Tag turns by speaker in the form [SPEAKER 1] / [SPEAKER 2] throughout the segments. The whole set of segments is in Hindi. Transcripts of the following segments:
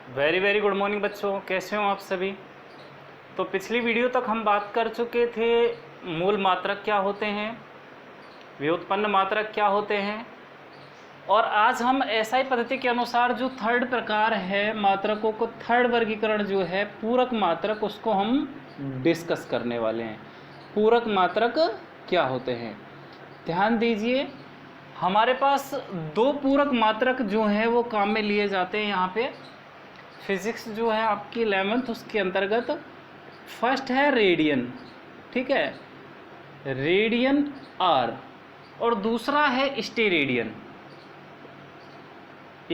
[SPEAKER 1] वेरी वेरी गुड मॉर्निंग बच्चों, कैसे हो आप सभी। तो पिछली वीडियो तक हम बात कर चुके थे मूल मात्रक क्या होते हैं, व्युत्पन्न मात्रक क्या होते हैं, और आज हम एसआई पद्धति के अनुसार जो थर्ड प्रकार है मात्रकों को, थर्ड वर्गीकरण जो है पूरक मात्रक, उसको हम डिस्कस करने वाले हैं। पूरक मात्रक क्या होते हैं, ध्यान दीजिए। हमारे पास दो पूरक मात्रक जो हैं वो काम में लिए जाते हैं यहाँ पे। फिजिक्स जो है आपकी 11th, उसके अंतर्गत फर्स्ट है रेडियन, ठीक है, रेडियन आर, और दूसरा है स्टेरेडियन,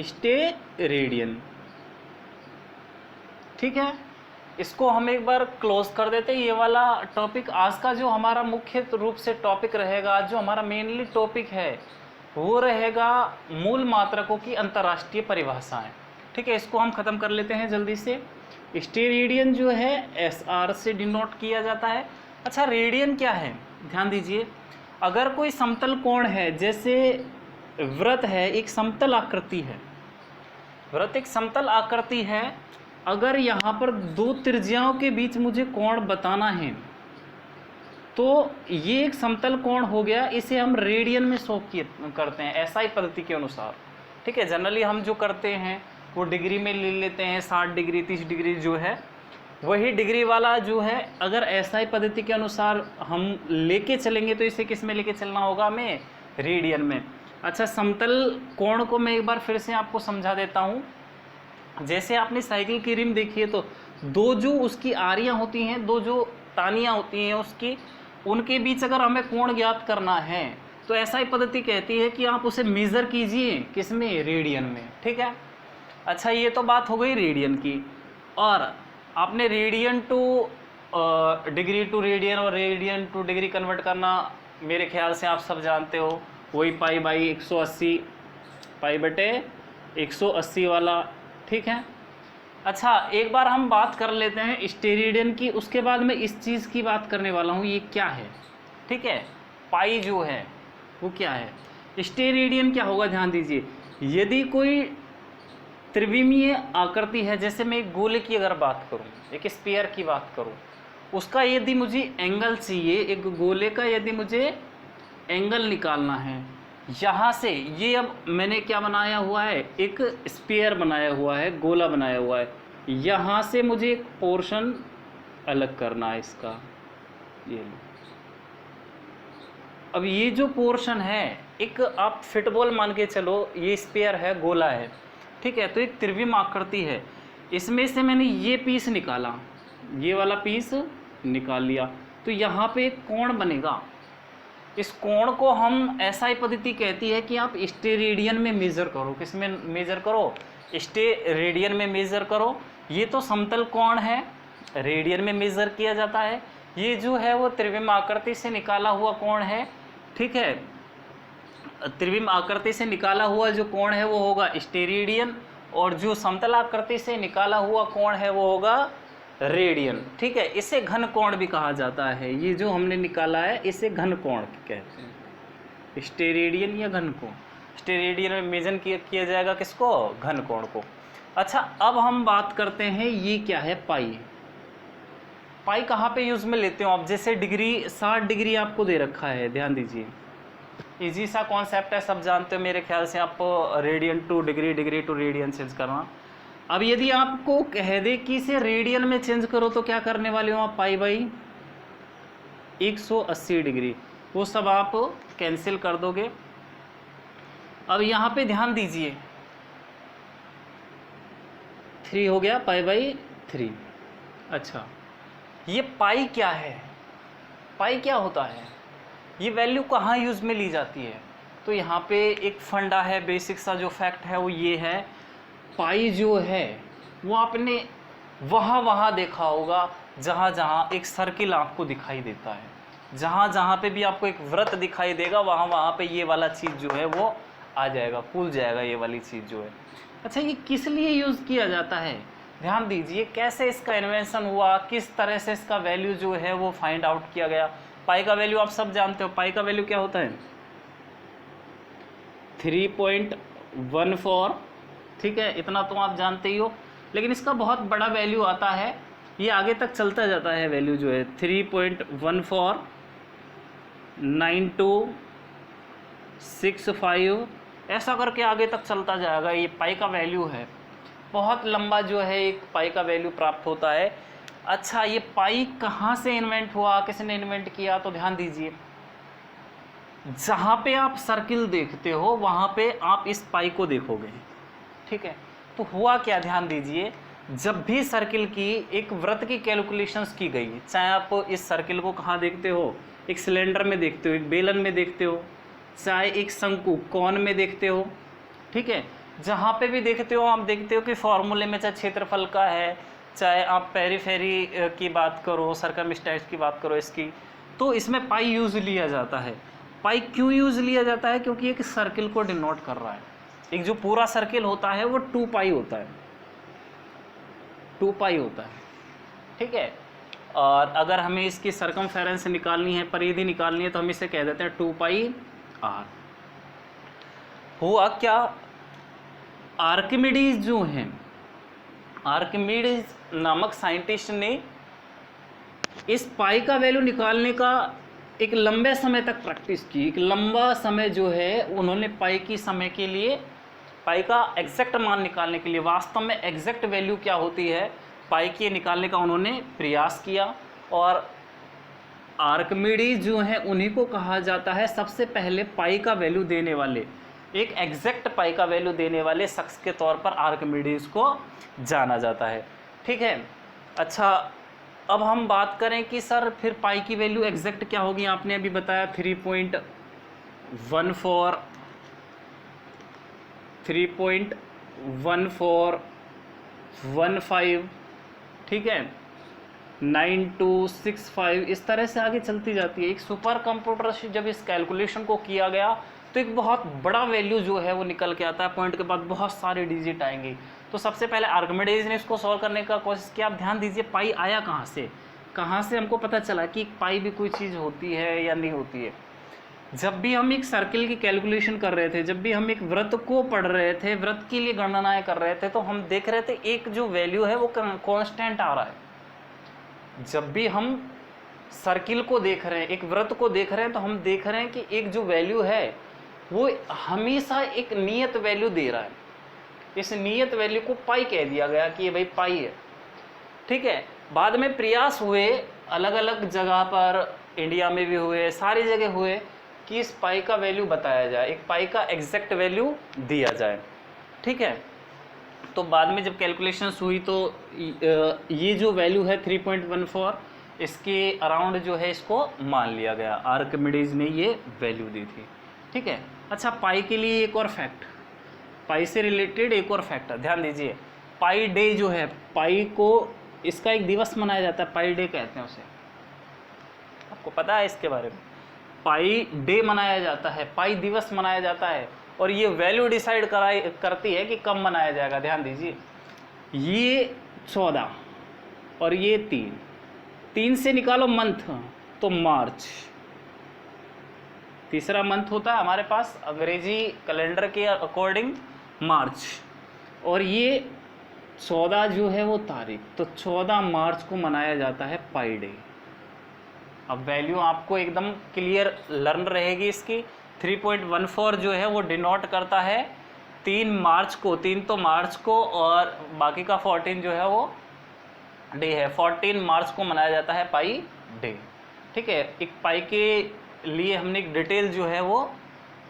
[SPEAKER 1] स्टेरेडियन, ठीक है। इसको हम एक बार क्लोज कर देते हैं। ये वाला टॉपिक आज का जो हमारा मुख्य रूप से टॉपिक रहेगा, जो हमारा मेनली टॉपिक है वो रहेगा मूल मात्रकों की अंतर्राष्ट्रीय परिभाषाएं, ठीक है। इसको हम ख़त्म कर लेते हैं जल्दी से। स्टेरेडियन जो है SR से डिनोट किया जाता है। अच्छा, रेडियन क्या है, ध्यान दीजिए। अगर कोई समतल कोण है, जैसे वृत्त है, एक समतल आकृति है, वृत्त एक समतल आकृति है, अगर यहाँ पर दो त्रिज्याओं के बीच मुझे कोण बताना है तो ये एक समतल कोण हो गया, इसे हम रेडियन में शो करते हैं एसआई पद्धति के अनुसार, ठीक है। जनरली हम जो करते हैं वो डिग्री में ले लेते हैं, 60 डिग्री 30 डिग्री जो है वही डिग्री वाला जो है, अगर एसआई पद्धति के अनुसार हम लेके चलेंगे तो इसे किस में लेके चलना होगा, हमें रेडियन में। अच्छा, समतल कोण को मैं एक बार फिर से आपको समझा देता हूँ। जैसे आपने साइकिल की रिम देखी है तो दो जो उसकी आरियाँ होती हैं, दो जो टानियाँ होती हैं उसकी, उनके बीच अगर हमें कोण ज्ञात करना है तो एसआई पद्धति कहती है कि आप उसे मेज़र कीजिए, किसमें, रेडियन में, ठीक है। अच्छा, ये तो बात हो गई रेडियन की। और आपने radian to degree to radian और रेडियन टू डिग्री कन्वर्ट करना मेरे ख्याल से आप सब जानते हो, वही पाई बाई 180, पाई बटे 180 वाला, ठीक है। अच्छा, एक बार हम बात कर लेते हैं स्टेरेडियन की, उसके बाद मैं इस चीज़ की बात करने वाला हूँ, ये क्या है, ठीक है। पाई जो है वो क्या है, स्टेरेडियन क्या होगा, ध्यान दीजिए। यदि कोई त्रिविमीय आकृति है, जैसे मैं एक गोले की अगर बात करूं, एक स्फीयर की बात करूं, उसका यदि मुझे एंगल चाहिए, एक गोले का यदि मुझे एंगल निकालना है, यहाँ से ये, अब मैंने क्या बनाया हुआ है, एक स्फीयर बनाया हुआ है, गोला बनाया हुआ है, यहाँ से मुझे एक पोर्शन अलग करना है इसका, ये लो। अब ये जो पोर्शन है, एक आप फुटबॉल मान के चलो, ये स्फीयर है, गोला है, ठीक है। तो एक त्रिविम आकृति है, इसमें से मैंने ये पीस निकाला, ये वाला पीस निकाल लिया, तो यहाँ पे एक कोण बनेगा। इस कोण को हम एसआई पद्धति कहती है कि आप स्टेरेडियन में मेज़र करो, किस में मेज़र करो, स्टेरेडियन में मेज़र करो। ये तो समतल कोण है, रेडियन में मेज़र किया जाता है। ये जो है वो त्रिविम आकृति से निकाला हुआ कोण है, ठीक है। त्रिविम आकृति से निकाला हुआ जो कोण है वो होगा स्टेरेडियन, और जो समतल आकृति से निकाला हुआ कोण है वो होगा रेडियन, ठीक है। इसे घन कोण भी कहा जाता है। ये जो हमने निकाला है इसे घन कोण कहते हैं, स्टेरेडियन या घन कोण। स्टेरेडियन में मेजर किया जाएगा किसको, घन कोण को। अच्छा, अब हम बात करते हैं ये क्या है, पाई। पाई कहाँ पे यूज़ में लेते हो आप, जैसे डिग्री 60 डिग्री आपको दे रखा है, ध्यान दीजिए, इजी सा कॉन्सेप्ट है, सब जानते हो मेरे ख्याल से। आप radian to degree, degree to radian change करना। अब यदि आपको कह दे कि इसे रेडियन में चेंज करो तो क्या करने वाले हो आप, पाई बाई 180 डिग्री, वो सब आप कैंसिल कर दोगे। अब यहाँ पे ध्यान दीजिए, 3 हो गया, पाई बाई 3। अच्छा, ये पाई क्या है, पाई क्या होता है, ये वैल्यू कहाँ यूज़ में ली जाती है, तो यहाँ पे एक फंडा है, बेसिक सा जो फैक्ट है वो ये है, पाई जो है वो आपने वहाँ देखा होगा जहाँ जहाँ एक सर्किल आपको दिखाई देता है, जहाँ जहाँ पे भी आपको एक वृत्त दिखाई देगा वहाँ पे ये वाला चीज़ जो है वो आ जाएगा, खुल जाएगा ये वाली चीज़ जो है। अच्छा, ये किस लिए यूज़ किया जाता है, ध्यान दीजिए, कैसे इसका इन्वेंशन हुआ, किस तरह से इसका वैल्यू जो है वो फाइंड आउट किया गया। पाई का वैल्यू आप सब जानते हो, पाई का वैल्यू क्या होता है, 3.14, ठीक है, इतना तो आप जानते ही हो। लेकिन इसका बहुत बड़ा वैल्यू आता है, ये आगे तक चलता जाता है। वैल्यू जो है 3.149265 ऐसा करके आगे तक चलता जाएगा। ये पाई का वैल्यू है, बहुत लंबा जो है एक पाई का वैल्यू प्राप्त होता है। अच्छा, ये पाई कहाँ से इन्वेंट हुआ, किसने इन्वेंट किया? तो ध्यान दीजिए, जहाँ पे आप सर्किल देखते हो वहाँ पे आप इस पाई को देखोगे, ठीक है। तो हुआ क्या, ध्यान दीजिए, जब भी सर्किल की एक वृत्त की कैलकुलेशंस की गई, चाहे आप इस सर्किल को कहाँ देखते हो, एक सिलेंडर में देखते हो, एक बेलन में देखते हो, चाहे एक शंकु कौन में देखते हो, ठीक है, जहाँ पे भी देखते हो आप देखते हो कि फॉर्मूले में चाहे क्षेत्रफल का है, चाहे आप पेरीफेरी की बात करो, सर्कमस्टेंस की बात करो इसकी, तो इसमें पाई यूज लिया जाता है। पाई क्यों यूज लिया जाता है? क्योंकि एक सर्किल को डिनोट कर रहा है। एक जो पूरा सर्किल होता है वो 2 पाई होता है, 2 पाई होता है, ठीक है। और अगर हमें इसकी सर्कमफेरेंस निकालनी है, परिधि निकालनी है, तो हम इसे कह देते हैं 2 पाई आर। हुआ क्या, आर्किमिडीज जो हैं, आर्किमिडीज नामक साइंटिस्ट ने इस पाई का वैल्यू निकालने का एक लंबे समय तक प्रैक्टिस की। एक लंबा समय जो है उन्होंने पाई की समय के लिए, पाई का एग्जैक्ट मान निकालने के लिए, वास्तव में एग्जैक्ट वैल्यू क्या होती है पाई के निकालने का उन्होंने प्रयास किया। और आर्किमिडीज जो हैं उन्हीं को कहा जाता है सबसे पहले पाई का वैल्यू देने वाले, एक एग्जैक्ट पाई का वैल्यू देने वाले शख्स के तौर पर आर्किमिडीज को जाना जाता है, ठीक है। अच्छा, अब हम बात करें कि सर फिर पाई की वैल्यू एग्जैक्ट क्या होगी। आपने अभी बताया 3.1415, ठीक है, 9265, इस तरह से आगे चलती जाती है। एक सुपर कंप्यूटर से जब इस कैलकुलेशन को किया गया तो एक बहुत बड़ा वैल्यू जो है वो निकल के आता है, पॉइंट के बाद बहुत सारे डिजिट आएंगे। तो सबसे पहले आर्किमिडीज ने इसको सॉल्व करने का कोशिश किया। आप ध्यान दीजिए, पाई आया कहाँ से, कहाँ से हमको पता चला कि पाई भी कोई चीज़ होती है या नहीं होती है। जब भी हम एक सर्किल की कैलकुलेशन कर रहे थे, जब भी हम एक वृत्त को पढ़ रहे थे, वृत्त के लिए गणनाएं कर रहे थे, तो हम देख रहे थे एक जो वैल्यू है वो कांस्टेंट आ रहा है। जब भी हम सर्किल को देख रहे हैं, एक वृत्त को देख रहे हैं, तो हम देख रहे हैं कि एक जो वैल्यू है वो हमेशा एक नियत वैल्यू दे रहा है। इस नियत वैल्यू को पाई कह दिया गया कि ये भाई पाई है, ठीक है। बाद में प्रयास हुए अलग अलग जगह पर, इंडिया में भी हुए, सारी जगह हुए कि इस पाई का वैल्यू बताया जाए, एक पाई का एग्जैक्ट वैल्यू दिया जाए, ठीक है। तो बाद में जब कैलकुलेशंस हुई तो ये जो वैल्यू है 3.14, इसके अराउंड जो है इसको मान लिया गया, आर्किमिडीज ने ये वैल्यू दी थी, ठीक है। अच्छा, पाई के लिए एक और फैक्ट, पाई से रिलेटेड एक और फैक्टर ध्यान दीजिए। पाई डे जो है, पाई को इसका एक दिवस मनाया जाता है, पाई डे कहते हैं उसे, आपको पता है इसके बारे में। पाई डे मनाया जाता है, पाई दिवस मनाया जाता है, और ये वैल्यू डिसाइड करती है कि कब मनाया जाएगा। ध्यान दीजिए, ये 14 और ये 3 से निकालो मंथ, तो मार्च तीसरा मंथ होता है हमारे पास अंग्रेजी कैलेंडर के अकॉर्डिंग, मार्च, और ये 14 जो है वो तारीख, तो 14 मार्च को मनाया जाता है पाई डे। अब वैल्यू आपको एकदम क्लियर लर्न रहेगी इसकी। 3.14 जो है वो डिनोट करता है 3 मार्च को, 3 तो मार्च को, और बाकी का 14 जो है वो डे है। 14 मार्च को मनाया जाता है पाई डे, ठीक है। एक पाई के लिए हमने एक डिटेल जो है वो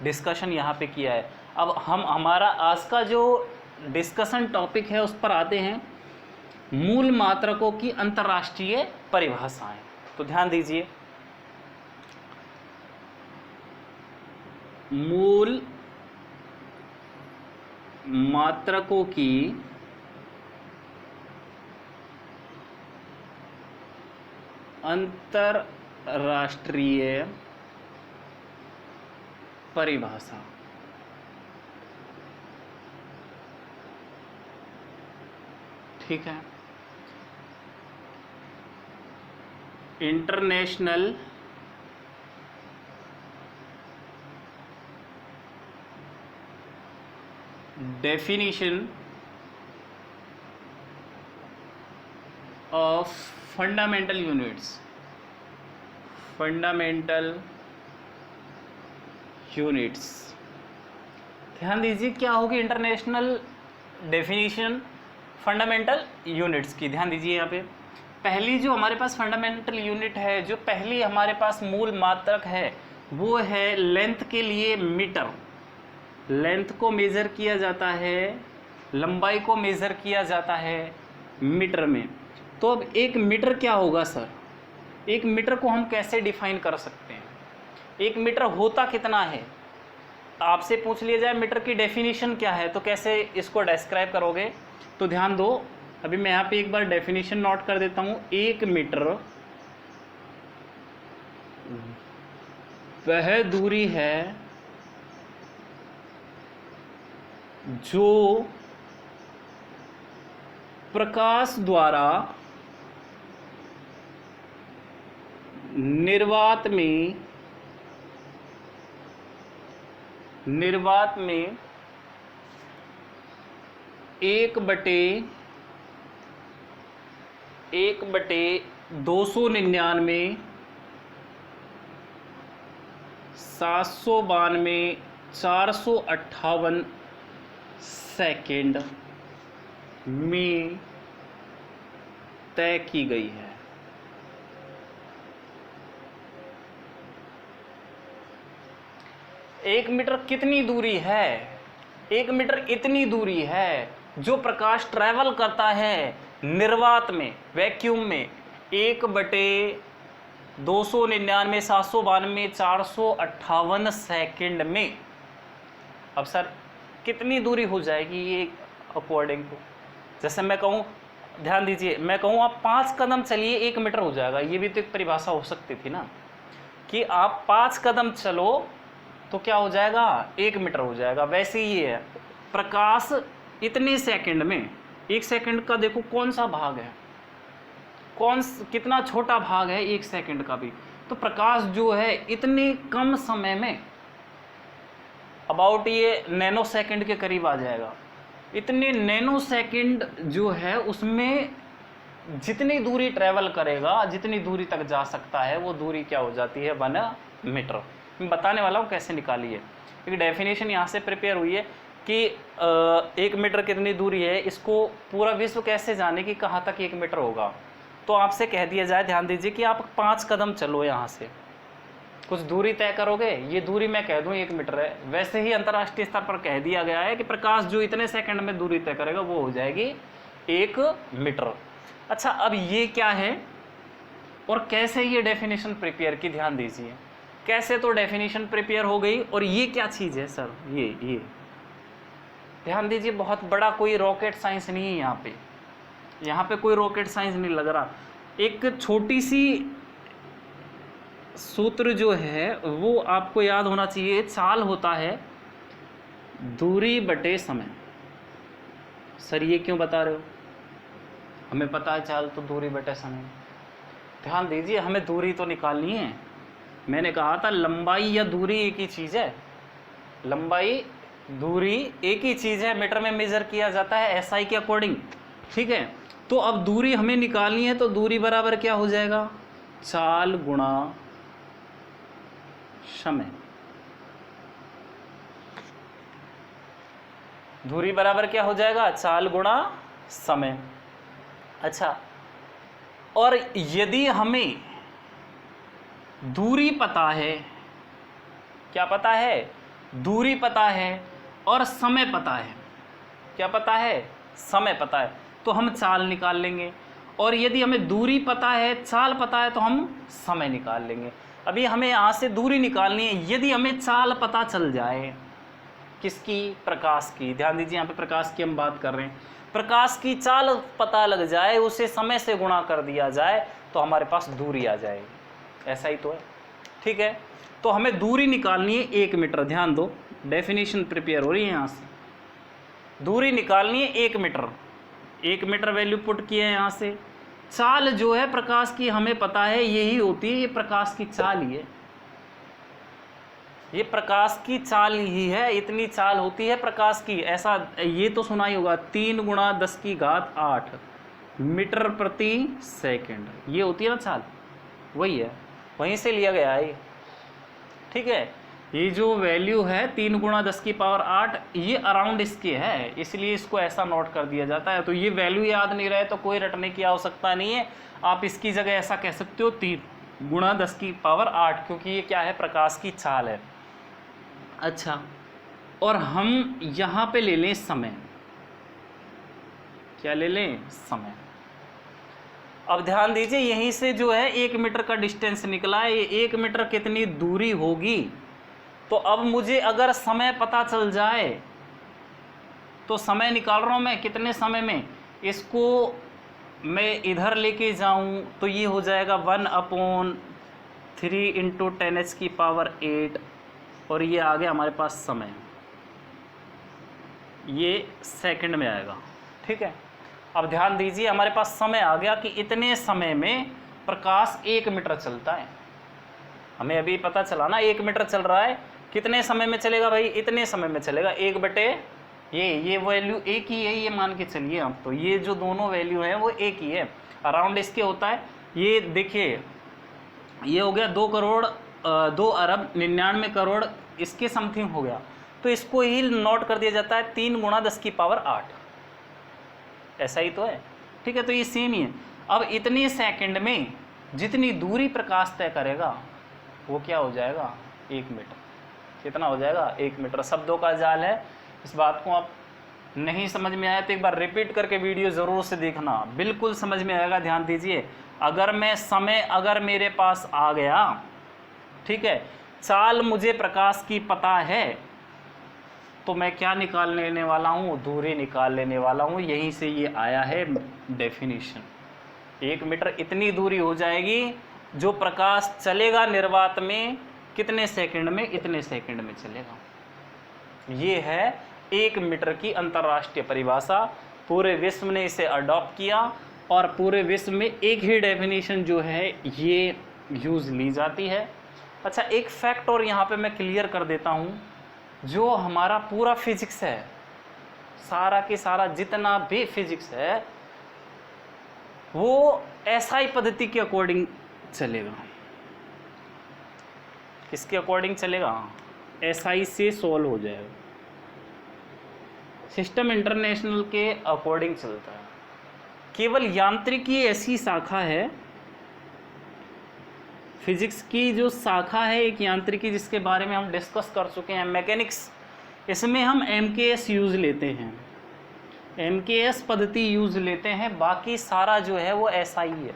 [SPEAKER 1] डिस्कशन यहाँ पे किया है। अब हम हमारा आज का जो डिस्कशन टॉपिक है उस पर आते हैं, मूल मात्रकों की अंतर्राष्ट्रीय परिभाषाएं। तो ध्यान दीजिए, मूल मात्रकों की अंतर्राष्ट्रीय परिभाषा, ठीक है। International definition of fundamental units, fundamental units. ध्यान दीजिए क्या होगी इंटरनेशनल डेफिनेशन फंडामेंटल यूनिट्स की। ध्यान दीजिए यहाँ पे पहली जो हमारे पास फंडामेंटल यूनिट है, जो पहली हमारे पास मूल मात्रक है, वो है लेंथ के लिए मीटर। लेंथ को मेज़र किया जाता है, लंबाई को मेज़र किया जाता है मीटर में। तो अब एक मीटर क्या होगा सर? एक मीटर को हम कैसे डिफाइन कर सकते हैं? एक मीटर होता कितना है? आपसे पूछ लिया जाए मीटर की डेफिनेशन क्या है, तो कैसे इसको डिस्क्राइब करोगे? तो ध्यान दो, अभी मैं यहाँ पे एक बार डेफिनेशन नोट कर देता हूँ। एक मीटर वह दूरी है जो प्रकाश द्वारा निर्वात में 1/299 792 458 सेकेंड में तय की गई है। एक मीटर कितनी दूरी है? एक मीटर इतनी दूरी है जो प्रकाश ट्रैवल करता है निर्वात में, वैक्यूम में 1/299 792 458 सेकेंड में। अब सर कितनी दूरी हो जाएगी ये अकॉर्डिंग टू, जैसे मैं कहूँ, ध्यान दीजिए, मैं कहूँ आप 5 कदम चलिए 1 मीटर हो जाएगा। ये भी तो एक परिभाषा हो सकती थी ना, कि आप 5 कदम चलो तो क्या हो जाएगा? 1 मीटर हो जाएगा। वैसे ही है प्रकाश इतने सेकंड में, 1 सेकंड का देखो कौन सा भाग है, कितना छोटा भाग है 1 सेकंड का भी। तो प्रकाश जो है इतने कम समय में, अबाउट ये नैनो सेकंड के करीब आ जाएगा। इतने नैनो सेकंड जो है उसमें जितनी दूरी ट्रैवल करेगा, जितनी दूरी तक जा सकता है, वो दूरी क्या हो जाती है? 1 मीटर। मैं बताने वाला हूँ कैसे निकाली है। एक डेफिनेशन यहाँ से प्रिपेयर हुई है कि 1 मीटर कितनी दूरी है, इसको पूरा विश्व कैसे जाने कि कहाँ तक 1 मीटर होगा। तो आपसे कह दिया जाए, ध्यान दीजिए कि आप 5 कदम चलो, यहाँ से कुछ दूरी तय करोगे, ये दूरी मैं कह दूँ 1 मीटर है। वैसे ही अंतर्राष्ट्रीय स्तर पर कह दिया गया है कि प्रकाश जो इतने सेकंड में दूरी तय करेगा वो हो जाएगी 1 मीटर। अच्छा, अब ये क्या है और कैसे ये डेफिनेशन प्रिपेयर की? ध्यान दीजिए कैसे तो डेफिनेशन प्रिपेयर हो गई। और ये क्या चीज़ है सर? ये ध्यान दीजिए, बहुत बड़ा कोई रॉकेट साइंस नहीं है यहाँ पे कोई रॉकेट साइंस नहीं लग रहा। एक छोटी सी सूत्र जो है वो आपको याद होना चाहिए। चाल होता है दूरी बटे समय। सर ये क्यों बता रहे हो? हमें पता है चाल तो दूरी बटे समय। ध्यान दीजिए, हमें दूरी तो निकालनी है। मैंने कहा था लंबाई या दूरी एक ही चीज़ है, लंबाई दूरी एक ही चीज़ है, मीटर में मेजर किया जाता है SI के अकॉर्डिंग, ठीक है। तो अब दूरी हमें निकालनी है, तो दूरी बराबर क्या हो जाएगा? चाल गुणा समय। दूरी बराबर क्या हो जाएगा? चाल गुणा समय। अच्छा, और यदि हमें दूरी पता है, क्या पता है? दूरी पता है और समय पता है। क्या पता है? समय पता है, तो हम चाल निकाल लेंगे। और यदि हमें दूरी पता है, चाल पता है, तो हम समय निकाल लेंगे। अभी हमें यहाँ से दूरी निकालनी है। यदि हमें चाल पता चल जाए, किसकी? प्रकाश की। ध्यान दीजिए, यहाँ पे प्रकाश की हम बात कर रहे हैं। प्रकाश की चाल पता लग जाए, उसे समय से गुणा कर दिया जाए, तो हमारे पास दूरी आ जाएगी। ऐसा ही तो है, ठीक है। तो हमें दूरी निकालनी है 1 मीटर। ध्यान दो, डेफिनेशन प्रिपेयर हो रही है यहाँ से। दूरी निकालनी है 1 मीटर। 1 मीटर वैल्यू पुट किए हैं यहाँ से। चाल जो है प्रकाश की हमें पता है, यही होती है, ये प्रकाश की चाल ही है, ये प्रकाश की चाल ही है। इतनी चाल होती है प्रकाश की। ऐसा ये तो सुना ही होगा, 3 × 10⁸ मीटर प्रति सेकंड, ये होती है ना चाल, वही है, वहीं से लिया गया है ये। ठीक है, ये जो वैल्यू है 3 × 10⁸ ये अराउंड इसके है, इसलिए इसको ऐसा नोट कर दिया जाता है। तो ये वैल्यू याद नहीं रहे तो कोई रटने की आवश्यकता नहीं है, आप इसकी जगह ऐसा कह सकते हो 3 × 10⁸, क्योंकि ये क्या है, प्रकाश की चाल है। अच्छा, और हम यहाँ पे ले लें समय, क्या ले लें, समय। अब ध्यान दीजिए, यहीं से जो है 1 मीटर का डिस्टेंस निकला है, ये 1 मीटर कितनी दूरी होगी। तो अब मुझे अगर समय पता चल जाए तो समय निकाल रहा हूं मैं कितने समय में, इसको मैं इधर लेके जाऊं तो ये हो जाएगा 1/3 × 10⁸ और ये आ गया हमारे पास समय, ये सेकंड में आएगा। ठीक है, अब ध्यान दीजिए, हमारे पास समय आ गया कि इतने समय में प्रकाश 1 मीटर चलता है। हमें अभी पता चला ना 1 मीटर चल रहा है, कितने समय में चलेगा भाई, इतने समय में चलेगा, 1/, ये वैल्यू एक ही है, ये मान के चलिए आप। तो ये जो दोनों वैल्यू है वो एक ही है, अराउंड इसके होता है। ये देखिए, ये हो गया 2,99,00,00,000 इसके समथिंग हो गया, तो इसको ही नोट कर दिया जाता है 3 × 10⁸, ऐसा ही तो है। ठीक है, तो ये सेम ही है। अब इतने सेकंड में जितनी दूरी प्रकाश तय करेगा वो क्या हो जाएगा, 1 मीटर। कितना हो जाएगा, 1 मीटर। शब्दों का जाल है, इस बात को आप नहीं समझ में आया तो एक बार रिपीट करके वीडियो ज़रूर से देखना, बिल्कुल समझ में आएगा। ध्यान दीजिए, अगर मैं समय अगर मेरे पास आ गया, ठीक है, चाल मुझे प्रकाश की पता है, तो मैं क्या निकाल लेने वाला हूँ, दूरी निकाल लेने वाला हूँ। यहीं से ये आया है डेफिनेशन, 1 मीटर इतनी दूरी हो जाएगी, जो प्रकाश चलेगा निर्वात में कितने सेकंड में, इतने सेकंड में चलेगा। ये है 1 मीटर की अंतर्राष्ट्रीय परिभाषा। पूरे विश्व ने इसे अडॉप्ट किया और पूरे विश्व में एक ही डेफिनेशन जो है ये यूज़ ली जाती है। अच्छा, एक फैक्ट और यहाँ पे मैं क्लियर कर देता हूँ, जो हमारा पूरा फिजिक्स है, सारा के सारा जितना भी फिजिक्स है वो एसआई पद्धति के अकॉर्डिंग चलेगा। किसके अकॉर्डिंग चलेगा, एसआई से सॉल्व हो जाएगा, सिस्टम इंटरनेशनल के अकॉर्डिंग चलता है। केवल यांत्रिकी ऐसी शाखा है, फिजिक्स की जो शाखा है एक यांत्रिकी, जिसके बारे में हम डिस्कस कर चुके हैं, मैकेनिक्स, इसमें हम एमकेएस यूज़ लेते हैं, एमकेएस पद्धति यूज़ लेते हैं। बाकी सारा जो है वो एसआई है,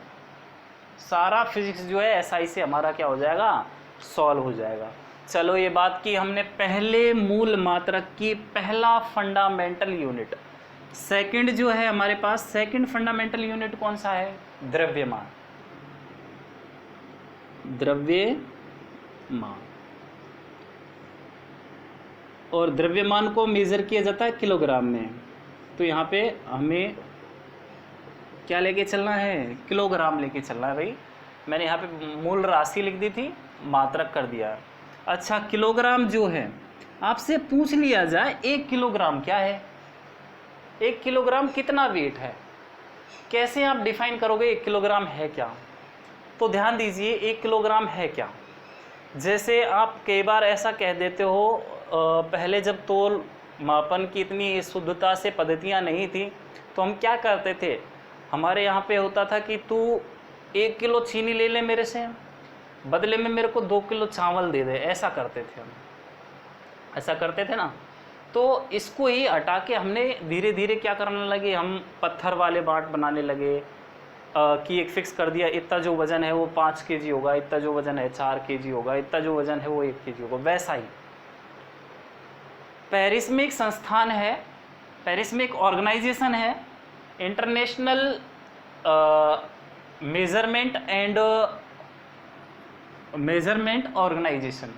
[SPEAKER 1] सारा फिजिक्स जो है एसआई से हमारा क्या हो जाएगा, सॉल्व हो जाएगा। चलो, ये बात की हमने पहले मूल मात्रक की, पहला फंडामेंटल यूनिट। सेकंड जो है हमारे पास, सेकंड फंडामेंटल यूनिट कौन सा है, द्रव्यमान, द्रव्यमान। और द्रव्यमान को मेजर किया जाता है किलोग्राम में, तो यहाँ पे हमें क्या लेके चलना है, किलोग्राम लेके चलना है भाई। मैंने यहाँ पे मूल राशि लिख दी थी, मात्रक कर दिया। अच्छा, किलोग्राम जो है, आपसे पूछ लिया जाए 1 किलोग्राम क्या है, 1 किलोग्राम कितना वेट है, कैसे आप डिफाइन करोगे 1 किलोग्राम है क्या। तो ध्यान दीजिए, 1 किलोग्राम है क्या, जैसे आप कई बार ऐसा कह देते हो, पहले जब तोल मापन की इतनी शुद्धता से पद्धतियाँ नहीं थी, तो हम क्या करते थे, हमारे यहाँ पे होता था कि तू 1 किलो चीनी ले ले मेरे से, बदले में मेरे को 2 किलो चावल दे दे, ऐसा करते थे हम, ऐसा करते थे ना। तो इसको ही हटा के हमने धीरे धीरे क्या करने लगे, हम पत्थर वाले बाट बनाने लगे, कि एक फिक्स कर दिया, इतना जो वज़न है वो 5 kg होगा, इतना जो वज़न है 4 kg होगा, इतना जो वज़न है वो 1 kg होगा। वैसा ही पेरिस में एक संस्थान है, पेरिस में एक ऑर्गेनाइजेशन है, इंटरनेशनल मेजरमेंट ऑर्गेनाइजेशन,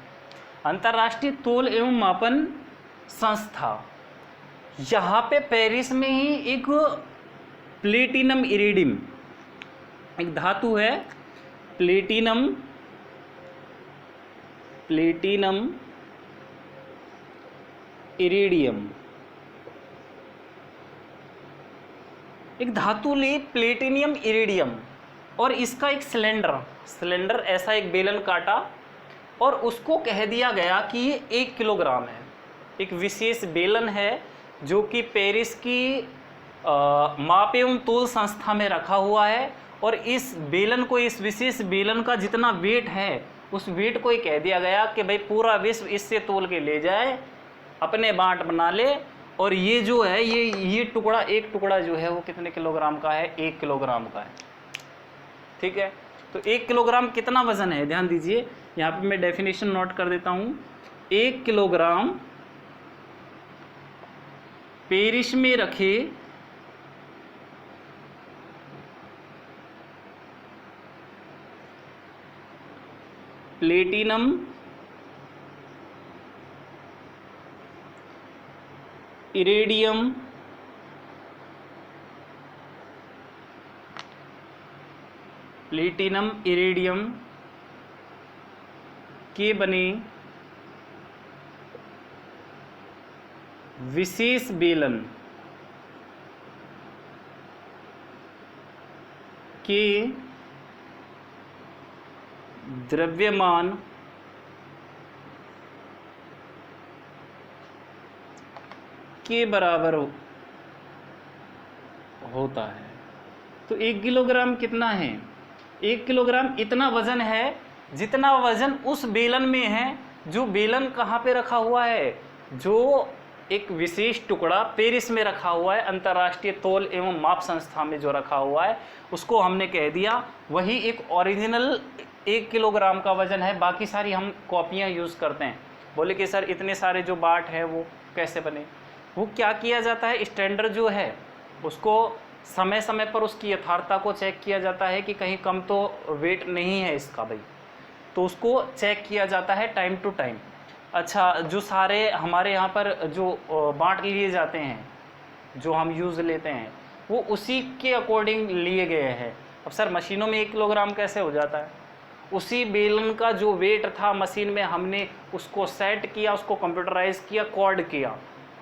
[SPEAKER 1] अंतर्राष्ट्रीय तोल एवं मापन संस्था। यहाँ पे पेरिस में ही एक प्लेटिनम इरिडियम, एक धातु है, प्लेटिनम इरिडियम, एक धातु ली प्लेटिनियम इरिडियम और इसका एक सिलेंडर ऐसा एक बेलन काटा और उसको कह दिया गया कि ये 1 किलोग्राम है। एक विशेष बेलन है जो कि पेरिस की माप एवं तोल संस्था में रखा हुआ है और इस बेलन को, इस विशेष बेलन का जितना वेट है उस वेट को ही कह दिया गया कि भाई पूरा विश्व इससे तोल के ले जाए, अपने बांट बना ले। और ये जो है ये टुकड़ा, एक टुकड़ा जो है वो कितने किलोग्राम का है? 1 किलोग्राम का है। ठीक है, तो 1 किलोग्राम कितना वजन है? ध्यान दीजिए, यहाँ पे मैं डेफिनेशन नोट कर देता हूँ। 1 किलोग्राम पेरिस में रखे प्लेटिनम इरेडियम के बने विशेष बेलन के द्रव्यमान के बराबर होता है। तो 1 किलोग्राम कितना है? 1 किलोग्राम इतना वजन है जितना वजन उस बेलन में है। जो बेलन कहाँ पे रखा हुआ है? जो एक विशेष टुकड़ा पेरिस में रखा हुआ है, अंतर्राष्ट्रीय तौल एवं माप संस्था में जो रखा हुआ है, उसको हमने कह दिया वही एक ओरिजिनल 1 किलोग्राम का वजन है। बाकी सारी हम कॉपियाँ यूज़ करते हैं। बोले कि सर इतने सारे जो बाट है वो कैसे बने? वो क्या किया जाता है, स्टैंडर्ड जो है उसको समय समय पर उसकी यथार्थता को चेक किया जाता है कि कहीं कम तो वेट नहीं है इसका भाई, तो उसको चेक किया जाता है टाइम टू टाइम। अच्छा, जो सारे हमारे यहाँ पर जो बाँट लिए जाते हैं, जो हम यूज़ लेते हैं, वो उसी के अकॉर्डिंग लिए गए हैं। अब सर मशीनों में 1 किलोग्राम कैसे हो जाता है? उसी बेलन का जो वेट था मशीन में, हमने उसको सेट किया, उसको कंप्यूटराइज किया, कोड किया,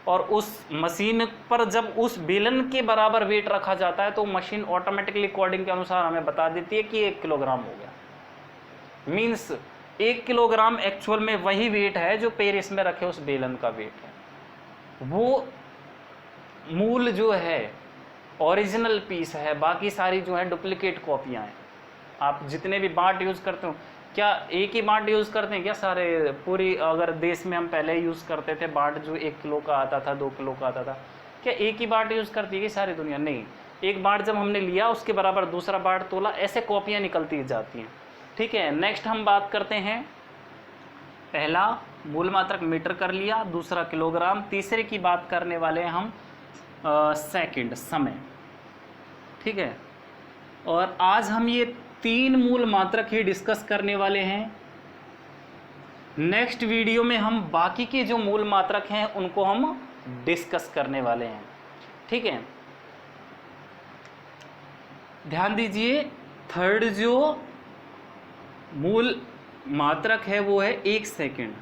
[SPEAKER 1] और उस मशीन पर जब उस बेलन के बराबर वेट रखा जाता है तो मशीन ऑटोमेटिकली कोडिंग के अनुसार हमें बता देती है कि 1 किलोग्राम हो गया। मीन्स 1 किलोग्राम एक्चुअल में वही वेट है जो पेरिस में रखे उस बेलन का वेट है। वो मूल जो है ओरिजिनल पीस है, बाकी सारी जो है डुप्लीकेट कॉपियाँ हैं। आप जितने भी बाँट यूज़ करते हो, क्या एक ही बाँट यूज़ करते हैं क्या सारे? पूरी अगर देश में हम पहले यूज़ करते थे बाँट जो 1 किलो का आता था, 2 किलो का आता था, क्या एक ही बाँट यूज़ करती है कि सारी दुनिया? नहीं, एक बाँट जब हमने लिया उसके बराबर दूसरा बाँट तोला, ऐसे कॉपियाँ निकलती जाती हैं। ठीक है, नेक्स्ट हम बात करते हैं, पहला मूल मात्रक मीटर कर लिया, दूसरा किलोग्राम, तीसरे की बात करने वाले हैं हम सेकंड, समय। ठीक है, और आज हम ये 3 मूल मात्रक ही डिस्कस करने वाले हैं। नेक्स्ट वीडियो में हम बाकी के जो मूल मात्रक हैं उनको हम डिस्कस करने वाले हैं। ठीक है, ध्यान दीजिए, थर्ड जो मूल मात्रक है वो है 1 सेकंड।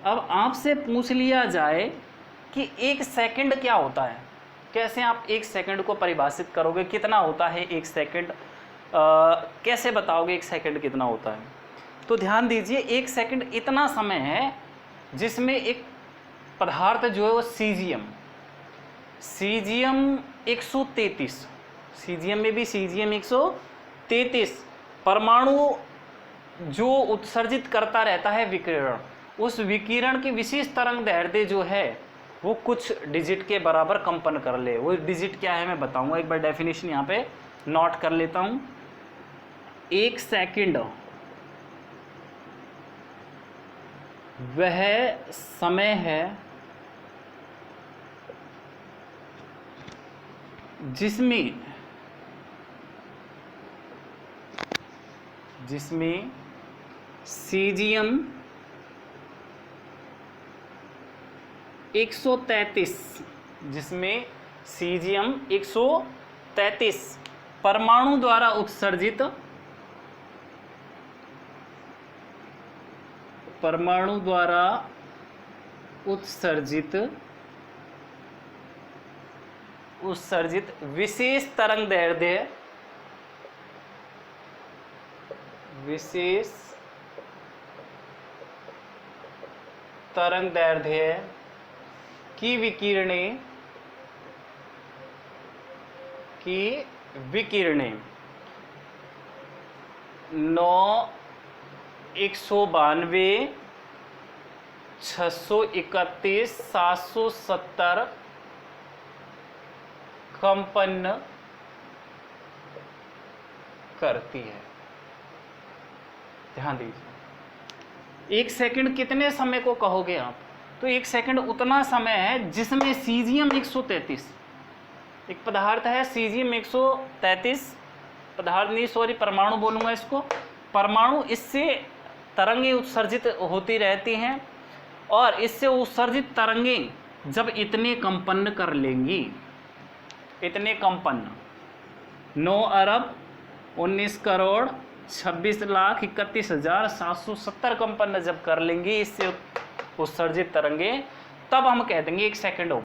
[SPEAKER 1] अब आपसे पूछ लिया जाए कि 1 सेकंड क्या होता है, कैसे आप 1 सेकंड को परिभाषित करोगे, कितना होता है 1 सेकंड, कैसे बताओगे 1 सेकंड कितना होता है? तो ध्यान दीजिए, 1 सेकंड इतना समय है जिसमें एक पदार्थ जो है वो सीजियम 133, सीजियम में भी सीजियम 133 परमाणु जो उत्सर्जित करता रहता है विकिरण, उस विकिरण की विशेष तरंग दैर्ध्य जो है वो कुछ डिजिट के बराबर कंपन कर ले। वो डिजिट क्या है मैं बताऊंगा, एक बार डेफिनेशन यहाँ पे नोट कर लेता हूँ। 1 सेकंड वह समय है जिसमें सीजियम 133 परमाणु द्वारा उत्सर्जित उत्सर्जित विशेष तरंग दैर्ध्य, विशेष तरंग दैर्ध्य की विकिरणें, की विकिरणें 9, 192, 631, 770 कंपन करती है। ध्यान दीजिए, 1 सेकंड कितने समय को कहोगे आप? तो 1 सेकंड उतना समय है जिसमें सीजियम 133, एक पदार्थ है सीजियम 133, पदार्थ नहीं सॉरी परमाणु बोलूँगा इसको, परमाणु, इससे तरंगें उत्सर्जित होती रहती हैं और इससे उत्सर्जित तरंगें जब इतने कंपन कर लेंगी, इतने कंपन 9 अरब 19 करोड़ 26,31,770 कंपन जब कर लेंगी इससे उत्सर्जित तरंगें, तब हम कह देंगे 1 सेकंड हो